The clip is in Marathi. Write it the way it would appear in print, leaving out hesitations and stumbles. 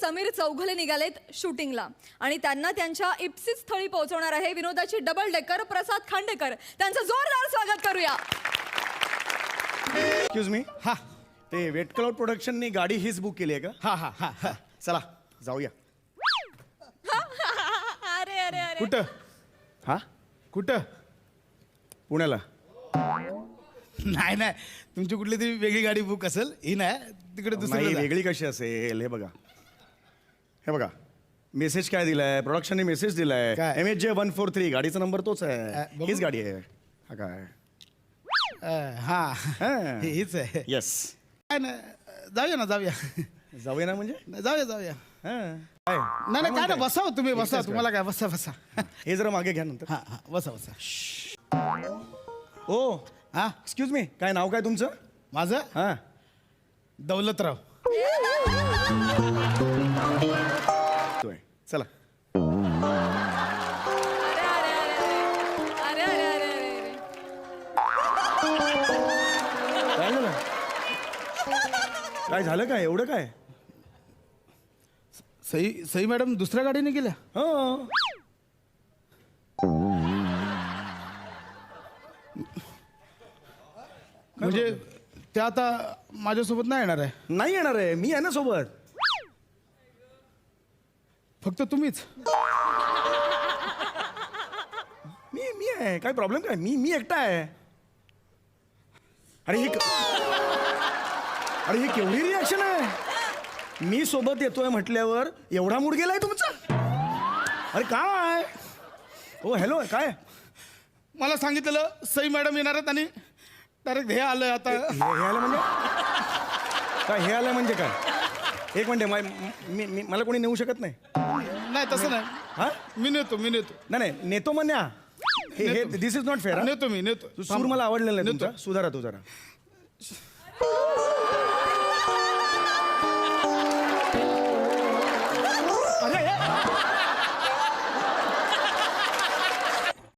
समीर चौघले निघालेत शूटिंगला आणि त्यांना त्यांच्या इप्सित स्थळी पोहोचवणार आहे विनोदाची डबल डेकर प्रसाद खांडेकर. त्यांचं जोरदार स्वागत करूया. Excuse me. हा ते वेट क्लाउड प्रोडक्शननी गाडी हीच बुक केली आहे का? हा हा हा हा. चला जाऊया. अरे अरे अरे कुठं हा कुठं? पुण्याला. नाही नाही, तुमची कुठली तरी वेगळी गाडी बुक असेल. ही नाही, तिकडे नाही दुसरी वेगळी कशी असेल? हे बघा मेसेज काय दिलाय प्रोडक्शनने मेसेज दिलाय. काय? MHJ143 गाडीचा नंबर तोच आहे. बघू. हीच गाडी आहे. हा काय? हा हा. हीच आहे. येस. काय नाही, जाऊया ना जाऊया. जाऊया ना म्हणजे? नाही, जाऊया जाऊया. हा. काय? नाही नाही, काय नाही, बसा हो तुम्ही, बसा. इथेच तुम्हाला काय, बसा बसा. हे जरा मागे घ्या नंतर. हा हा, बसा बसा. ओ हा, एक्सक्यूज मी, काय नाव काय तुमचं? माझं हा दौलतराव. तोय. चला. अरे अरे अरे अरे अरे काय झालं? काय झालं काय एवढं काय? सई सई मॅडम दुसऱ्या गाडीने गेल्या. हो. म्हणजे त्या आता माझ्यासोबत नाही येणार आहे. नाही येणार आहे, मी आहे ना सोबत. फक्त तुम्हीच. मी आहे. काय प्रॉब्लेम काय? मी एकटा आहे. अरे ही केवढी रिॲक्शन आहे? मी सोबत येतोय म्हटल्यावर एवढा मूड गेलाय तुमचा? अरे काय? ओ हॅलो, काय मला सांगितलेलं सई मॅडम येणार आहेत आणि डायरेक्ट हे आलंय आता. हे आलं म्हणजे काय? हे आलं म्हणजे काय? एक मिनिट, मला कोणी नेऊ शकत नाही. नाही तसं नाही. हा मी नेतो. नाही नेतो म्हणण्या. हे दिस इज नॉट फेअर. नेतो मी नेतो. सूर मला आवडलेला नाही तुमचा. सुधारा तू जरा.